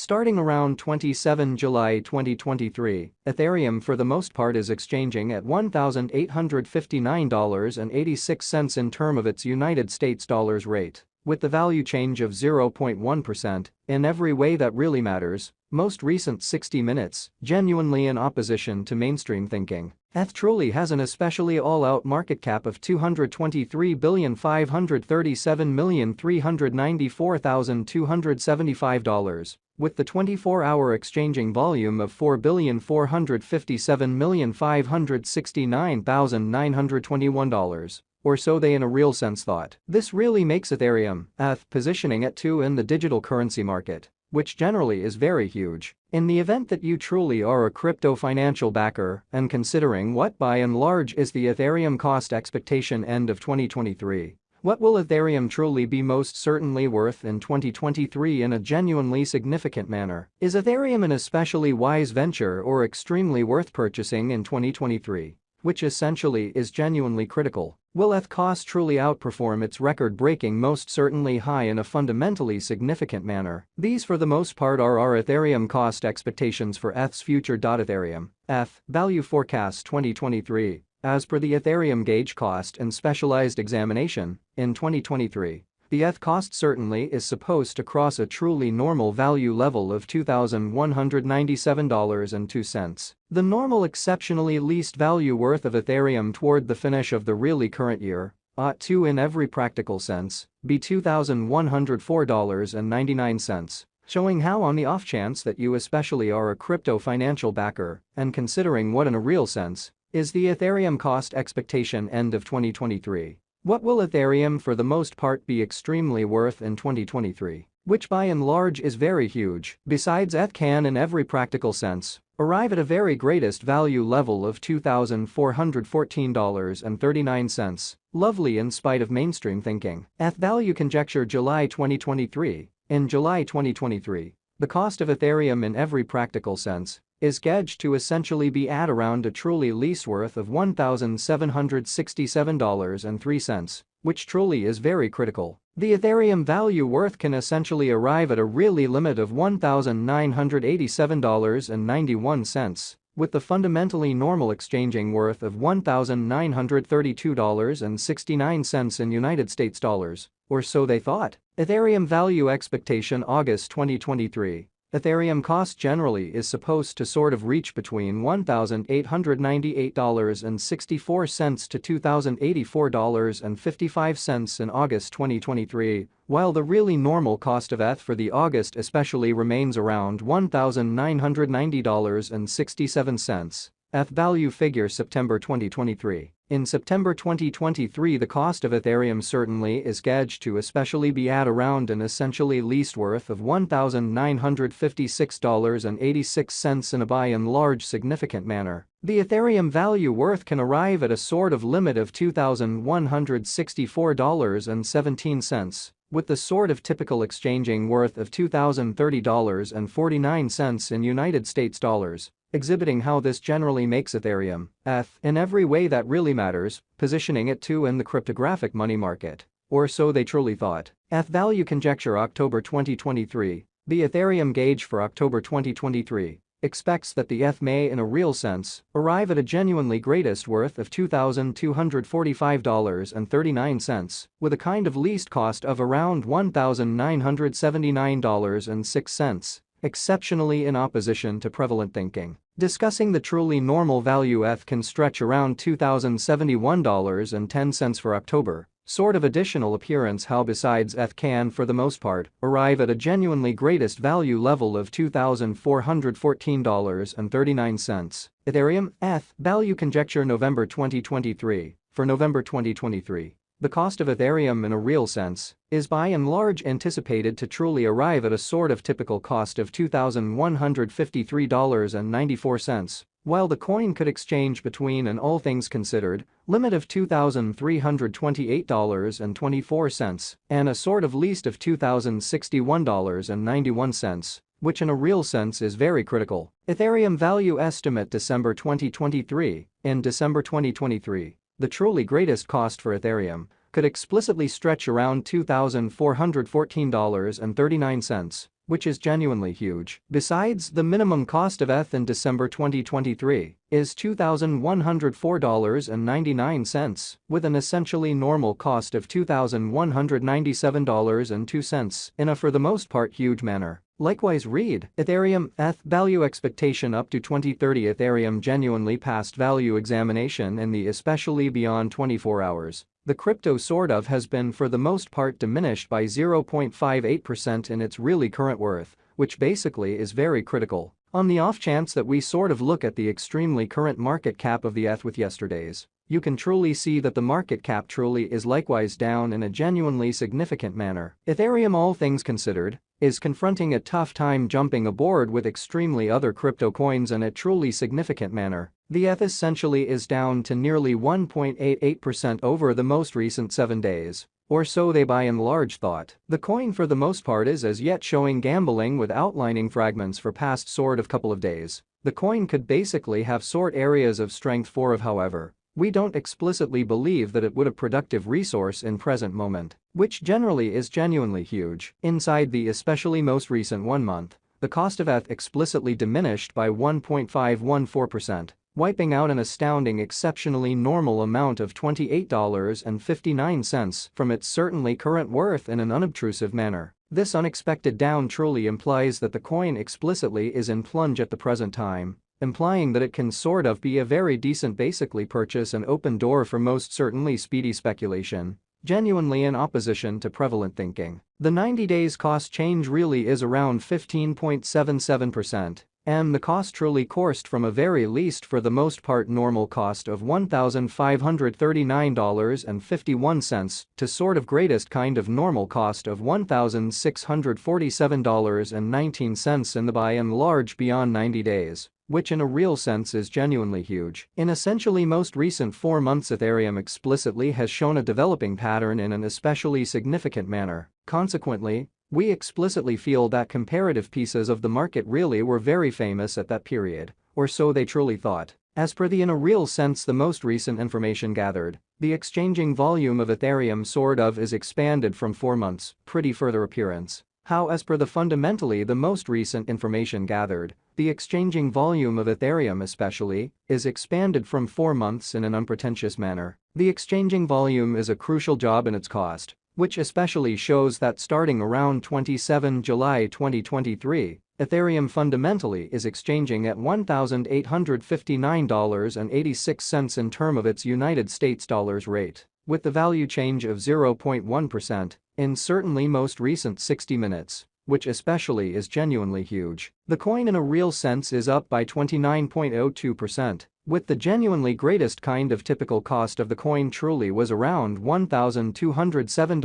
Starting around 27 July 2023, Ethereum for the most part is exchanging at $1,859.86 in term of its United States dollars rate, with the value change of 0.1% in every way that really matters. Most recent 60 minutes, genuinely in opposition to mainstream thinking. ETH truly has an especially all-out market cap of $223,537,394,275, with the 24-hour exchanging volume of $4,457,569,921. Or so they in a real sense thought. This really makes Ethereum, ETH, positioning it too in the digital currency market, which generally is very huge. In the event that you truly are a crypto financial backer and considering what by and large is the Ethereum cost expectation end of 2023, what will Ethereum truly be most certainly worth in 2023 in a genuinely significant manner? Is Ethereum an especially wise venture or extremely worth purchasing in 2023? Which essentially is genuinely critical. Will ETH cost truly outperform its record-breaking most certainly high in a fundamentally significant manner? These for the most part are our Ethereum cost expectations for ETH's future. Ethereum, ETH, value forecast 2023. As per the Ethereum gauge cost and specialized examination, in 2023, the ETH cost certainly is supposed to cross a truly normal value level of $2,197.02. The normal exceptionally least value worth of Ethereum toward the finish of the really current year ought to in every practical sense be $2,104.99. Showing how on the off chance that you especially are a crypto financial backer and considering what in a real sense is the Ethereum cost expectation end of 2023. What will Ethereum for the most part be extremely worth in 2023? Which by and large is very huge. Besides, ETH can in every practical sense arrive at a very greatest value level of $2,414.39. Lovely in spite of mainstream thinking. ETH value conjecture July 2023. In July 2023, the cost of Ethereum in every practical sense is gauged to essentially be at around a truly lease worth of $1,767.03, which truly is very critical. The Ethereum value worth can essentially arrive at a really limit of $1,987.91, with the fundamentally normal exchanging worth of $1,932.69 in United States dollars, or so they thought. Ethereum value expectation August 2023. Ethereum cost generally is supposed to sort of reach between $1,898.64 to $2,084.55 in August 2023, while the really normal cost of ETH for the August especially remains around $1,990.67. ETH value figure September 2023. In September 2023, the cost of Ethereum certainly is gauged to especially be at around an essentially least worth of $1,956.86 in a by and large significant manner. The Ethereum value worth can arrive at a sort of limit of $2,164.17, with the sort of typical exchanging worth of $2,030.49 in United States dollars, exhibiting how this generally makes Ethereum, ETH, in every way that really matters, positioning it too in the cryptographic money market. Or so they truly thought. ETH value conjecture October 2023. The Ethereum gauge for October 2023 expects that the ETH may in a real sense arrive at a genuinely greatest worth of $2,245.39, with a kind of least cost of around $1,979.06. Exceptionally in opposition to prevalent thinking. Discussing the truly normal value ETH can stretch around $2,071.10 for October. Sort of additional appearance how besides ETH can for the most part arrive at a genuinely greatest value level of $2,414.39. Ethereum, ETH, value conjecture November 2023. For November 2023. The cost of Ethereum in a real sense is by and large anticipated to truly arrive at a sort of typical cost of $2,153.94, while the coin could exchange between an all things considered limit of $2,328.24 and a sort of least of $2,061.91, which in a real sense is very critical. Ethereum value estimate December 2023. In December 2023, the truly greatest cost for Ethereum could explicitly stretch around $2,414.39, which is genuinely huge. Besides, the minimum cost of ETH in December 2023 is $2,104.99, with an essentially normal cost of $2,197.02 in a for the most part huge manner. Likewise, read Ethereum ETH value expectation up to 2030. Ethereum genuinely passed value examination in the especially beyond 24 hours. The crypto sort of has been for the most part diminished by 0.58% in its really current worth, which basically is very critical. On the off chance that we sort of look at the extremely current market cap of the ETH with yesterday's, you can truly see that the market cap truly is likewise down in a genuinely significant manner. Ethereum, all things considered, is confronting a tough time jumping aboard with extremely other crypto coins in a truly significant manner. The ETH essentially is down to nearly 1.88% over the most recent 7 days. Or so they by and large thought. The coin for the most part is as yet showing gambling with outlining fragments for past sort of couple of days. The coin could basically have sort areas of strength for of, however, we don't explicitly believe that it would a productive resource in present moment, which generally is genuinely huge. Inside the especially most recent 1 month, the cost of ETH explicitly diminished by 1.514%. Wiping out an astounding exceptionally normal amount of $28.59 from its certainly current worth in an unobtrusive manner. This unexpected down truly implies that the coin explicitly is in plunge at the present time, implying that it can sort of be a very decent basically purchase and open door for most certainly speedy speculation, genuinely in opposition to prevalent thinking. The 90 days cost change really is around 15.77%. And the cost truly coursed from a very least for the most part normal cost of $1,539.51 to sort of greatest kind of normal cost of $1,647.19 in the by and large beyond 90 days, which in a real sense is genuinely huge. In essentially most recent 4 months, Ethereum explicitly has shown a developing pattern in an especially significant manner. Consequently, we explicitly feel that comparative pieces of the market really were very famous at that period, or so they truly thought. As per the in a real sense the most recent information gathered, the exchanging volume of Ethereum sort of is expanded from 4 months, pretty further appearance. How as per the fundamentally the most recent information gathered, the exchanging volume of Ethereum especially is expanded from 4 months in an unpretentious manner. The exchanging volume is a crucial job in its cost, which especially shows that starting around 27 July 2023, Ethereum fundamentally is exchanging at $1,859.86 in term of its United States dollars rate, with the value change of 0.1% in certainly most recent 60 minutes, which especially is genuinely huge. The coin in a real sense is up by 29.02%. With the genuinely greatest kind of typical cost of the coin truly was around $1,207.